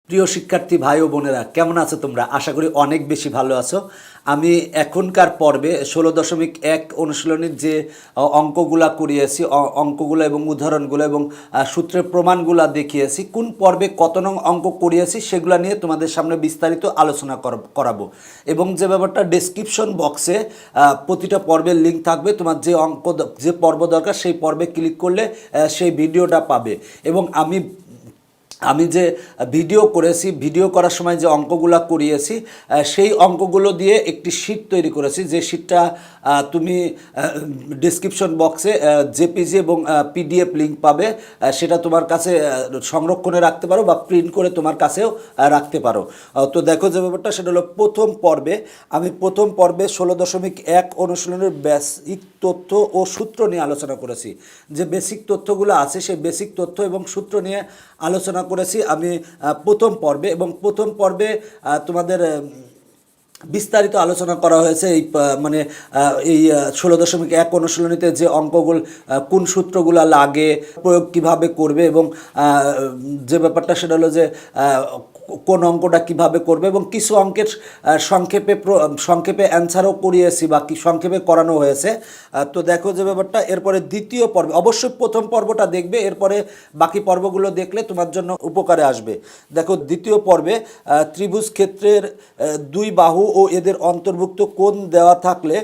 প্রিয় শিক্ষার্থী ভাই ও বোনেরা, কেমন আছো তোমরা? আশা করি অনেক বেশি ভালো আছো। আমি এখনকার পর্বে 16.1 অনুশীলনীর যে অঙ্কগুলা করিয়েছি, অঙ্কগুলো এবং উদাহরণগুলো এবং সূত্রের প্রমাণগুলা দেখিয়েছি, কোন পর্বে কত নং অঙ্ক করিয়েছি সেগুলো নিয়ে তোমাদের সামনে বিস্তারিত আলোচনা করাবো। এবং যে ব্যাপারটা, ডেসক্রিপশন বক্সে প্রতিটা পর্বের লিঙ্ক থাকবে। তোমার যে পর্ব দরকার সেই পর্বে ক্লিক করলে সেই ভিডিওটা পাবে। এবং আমি যে ভিডিও করেছি, ভিডিও করার সময় যে অঙ্কগুলো করিয়েছি, সেই অঙ্কগুলো দিয়ে একটি শিট তৈরি করেছি। যে শিটটা তুমি ডেসক্রিপশন বক্সে জেপিজি এবং পিডিএফ লিঙ্ক পাবে। সেটা তোমার কাছে সংরক্ষণে রাখতে পারো বা প্রিন্ট করে তোমার কাছেও রাখতে পারো। তো দেখো, যে ব্যাপারটা সেটা হলো, প্রথম পর্বে 16.1 অনুশীলনের বেসিক তথ্য ও সূত্র নিয়ে আলোচনা করেছি। যে বেসিক তথ্যগুলো আছে সেই বেসিক তথ্য এবং সূত্র নিয়ে আলোচনা করেছি আমি প্রথম পর্বে। এবং প্রথম পর্বে তোমাদের বিস্তারিত আলোচনা করা হয়েছে এই 16.1 অনুশীলনীতে যে অঙ্কগুলো, কোন সূত্রগুলো লাগে, প্রয়োগ কিভাবে করবে, এবং যে ব্যাপারটা সেটা হলো যে কোন অঙ্কটা কিভাবে করবে, এবং কিছু অঙ্কের সংক্ষেপে অ্যান্সারও করিয়েছি বা কি সংক্ষেপে করানো হয়েছে। তো দেখো যে ব্যাপারটা, এরপরে দ্বিতীয় পর্বে অবশ্যই প্রথম পর্বটা দেখবে, এরপরে বাকি পর্বগুলো দেখলে তোমার জন্য উপকারে আসবে। দেখো, দ্বিতীয় পর্বে ত্রিভুজ ক্ষেত্রের দুই বাহু ও এদের অন্তর্ভুক্ত কোণ দেওয়া থাকলে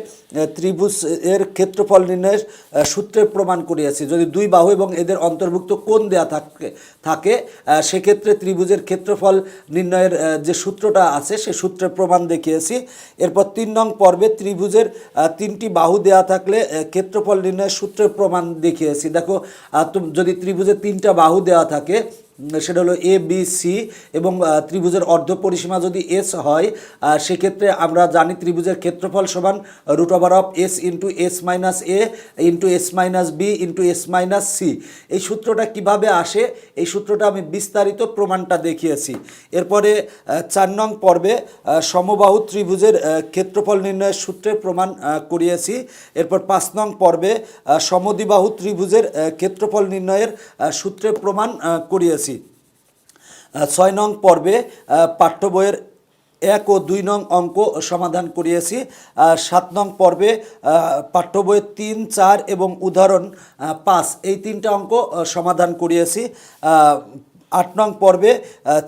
ত্রিভুজ এর ক্ষেত্রফল নির্ণয়ের সূত্রের প্রমাণ করিয়েছি। যদি দুই বাহু এবং এদের অন্তর্ভুক্ত কোণ দেওয়া থাকে সেক্ষেত্রে ত্রিভুজের ক্ষেত্রফল নির্ণয়ের যে সূত্রটা আছে সেই সূত্রের প্রমাণ দেখিয়েছি। এরপর 3 নং পর্বে ত্রিভুজের 3টি বাহু দেওয়া থাকলে ক্ষেত্রফল নির্ণয়ের সূত্রের প্রমাণ দেখিয়েছি। দেখো, যদি ত্রিভুজের 3টা বাহু দেওয়া থাকে, সেটা হলো এ বি সি, এবং ত্রিভুজের অর্ধ পরিসীমা যদি এস হয়, সেক্ষেত্রে আমরা জানি ত্রিভুজের ক্ষেত্রফল সমান √s into s minus a into s minus b into s minus c. এই সূত্রটা কিভাবে আসে, এই সূত্রটা আমি বিস্তারিত প্রমাণটা দেখিয়েছি। এরপরে 4 নং পর্বে সমবাহু ত্রিভুজের ক্ষেত্রফল নির্ণয়ের সূত্রের প্রমাণ করিয়েছি। এরপর 5 নং পর্বে সমদ্বিবাহু ত্রিভুজের ক্ষেত্রফল নির্ণয়ের সূত্রের প্রমাণ করিয়েছি। 6 নং পর্বে পাঠ্য বইয়ের 1 ও 2 নং অঙ্ক সমাধান করিয়েছি। 7 নং পর্বে পাঠ্য বইয়ের 3, 4 এবং উদাহরণ 5 এই 3টা অঙ্ক সমাধান করিয়েছি। 8 নং পর্বে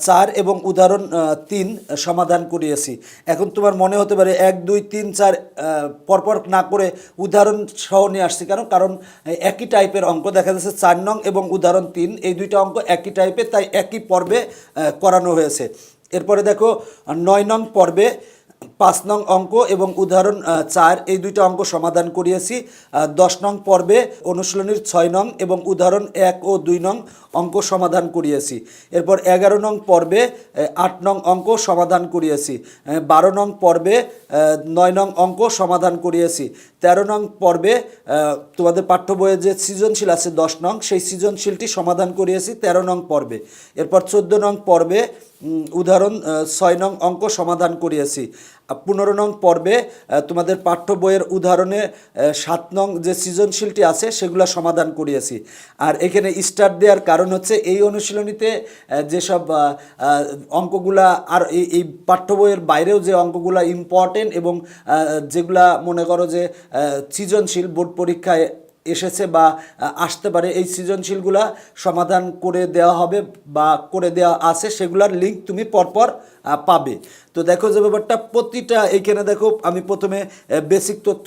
4 এবং উদাহরণ 3 সমাধান করিয়েছি। এখন তোমার মনে হতে পারে 1, 2, 3, 4 পরপর না করে উদাহরণ সহ নিয়ে আসছি কারণ একই টাইপের অঙ্ক দেখা যাচ্ছে। 4 নং এবং উদাহরণ 3 এই দুইটা অঙ্ক একই টাইপের, তাই একই পর্বে করানো হয়েছে। এরপরে দেখো, 9 নং পর্বে 5 নং অঙ্ক এবং উদাহরণ 4 এই দুইটা অঙ্ক সমাধান করিয়েছি। 10 নং পর্বে অনুশীলনীর 6 নং এবং উদাহরণ 1 ও 2 নং অঙ্ক সমাধান করিয়েছি। এরপর 11 নং পর্বে 8 নং অঙ্ক সমাধান করিয়েছি। 12 নং পর্বে 9 নং অঙ্ক সমাধান করিয়েছি। 13 নং পর্বে তোমাদের পাঠ্য বইয়ে যে সৃজনশীল আছে 10 নং, সেই সৃজনশীলটি সমাধান করিয়েছি 13 নং পর্বে। এরপর 14 নং পর্বে উদাহরণ 6 নং অঙ্ক সমাধান করিয়েছি। 15 নং পর্বে তোমাদের পাঠ্য বইয়ের উদাহরণে 7 নং যে সৃজনশীলটি আছে সেগুলো সমাধান করিয়েছি। আর এখানে স্টার দেওয়ার কারণ হচ্ছে, এই অনুশীলনীতে যেসব অঙ্কগুলা আর এই পাঠ্য বইয়ের বাইরেও যে অঙ্কগুলা ইম্পর্টেন্ট এবং যেগুলা মনে করো যে সৃজনশীল বোর্ড পরীক্ষায় এসেছে বা আসতে পারে, এই সৃজনশীলগুলা সমাধান করে দেওয়া হবে বা করে দেওয়া আছে, সেগুলার লিঙ্ক তুমি পরপর পাবে। তো দেখো যে ব্যাপারটা, প্রতিটা এইখানে দেখো, আমি প্রথমে বেসিক তথ্য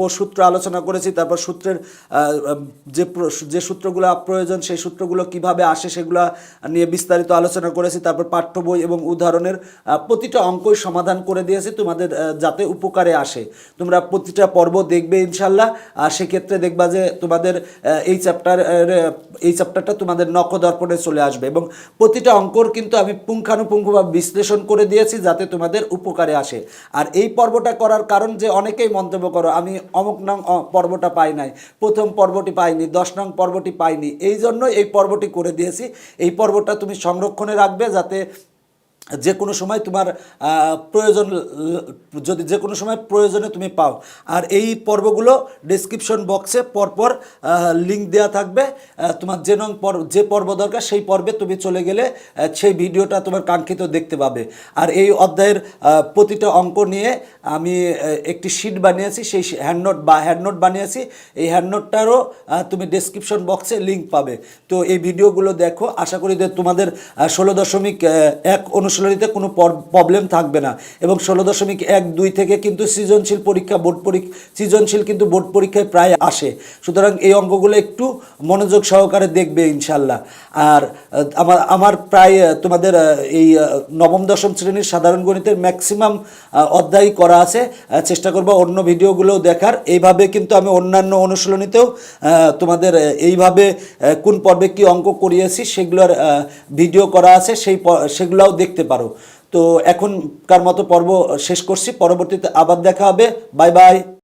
ও সূত্র আলোচনা করেছি, তারপর সূত্রের যে সূত্রগুলো প্রয়োজন সেই সূত্রগুলো কিভাবে আসে সেগুলো নিয়ে বিস্তারিত আলোচনা করেছি। তারপর পাঠ্য বই এবং উদাহরণের প্রতিটা অঙ্কই সমাধান করে দিয়েছি তোমাদের যাতে উপকারে আসে। তোমরা প্রতিটা পর্ব দেখবে ইনশাল্লাহ, আর সেক্ষেত্রে দেখবা যে তোমাদের এই চ্যাপ্টারটা তোমাদের নখদর্পণে চলে আসবে। এবং প্রতিটা অঙ্কর কিন্তু আমি পুঙ্খানুপুঙ্খভাবে বিশ্লেষণ করে দিয়েছি যাতে তোমাদের উপকারে আসে। আর এই পর্বটা করার কারণ, যে অনেকেই মন্তব্য করো আমি অমুক নং পর্বটা পাই নাই, প্রথম পর্বটি পাইনি, 10 নং পর্বটি পাইনি, এই জন্য এই পর্বটি করে দিয়েছি। এই পর্বটা তুমি সংরক্ষণে রাখবে যাতে যে কোনো সময় তোমার প্রয়োজন, যদি যে কোনো সময় প্রয়োজনে তুমি পাও। আর এই পর্বগুলো ডেসক্রিপশন বক্সে পরপর লিঙ্ক দেওয়া থাকবে। তোমার যে পর্ব দরকার সেই পর্বে তুমি চলে গেলে সেই ভিডিওটা তোমার কাঙ্ক্ষিত দেখতে পাবে। আর এই অধ্যায়ের প্রতিটা অঙ্ক নিয়ে আমি একটি শিট বানিয়েছি, সেই হ্যান্ডনোট বানিয়েছি। এই হ্যান্ডনোটটারও তুমি ডেসক্রিপশন বক্সে লিঙ্ক পাবে। তো এই ভিডিওগুলো দেখো, আশা করি যে তোমাদের 16.1 অনুশীলনীতে কোনো প্রবলেম থাকবে না। এবং 16.1-2 থেকে কিন্তু সৃজনশীল সৃজনশীল কিন্তু বোর্ড পরীক্ষায় প্রায় আসে। সুতরাং এই অঙ্কগুলো একটু মনোযোগ সহকারে দেখবে ইনশাল্লাহ। আর আমার প্রায় তোমাদের এই নবম দশম শ্রেণীর সাধারণ গণিতের ম্যাক্সিমাম অধ্যায় করা আছে। চেষ্টা করবো অন্য ভিডিওগুলোও দেখার। এইভাবে কিন্তু আমি অন্যান্য অনুশীলনীতেও তোমাদের এইভাবে কোন পর্বে কি অঙ্ক করিয়েছি সেগুলোর ভিডিও করা আছে, সেগুলোও দেখতে পারো। তো এখনকার মতো পর্ব শেষ করছি, পরবর্তীতে আবার দেখা হবে। Bye bye.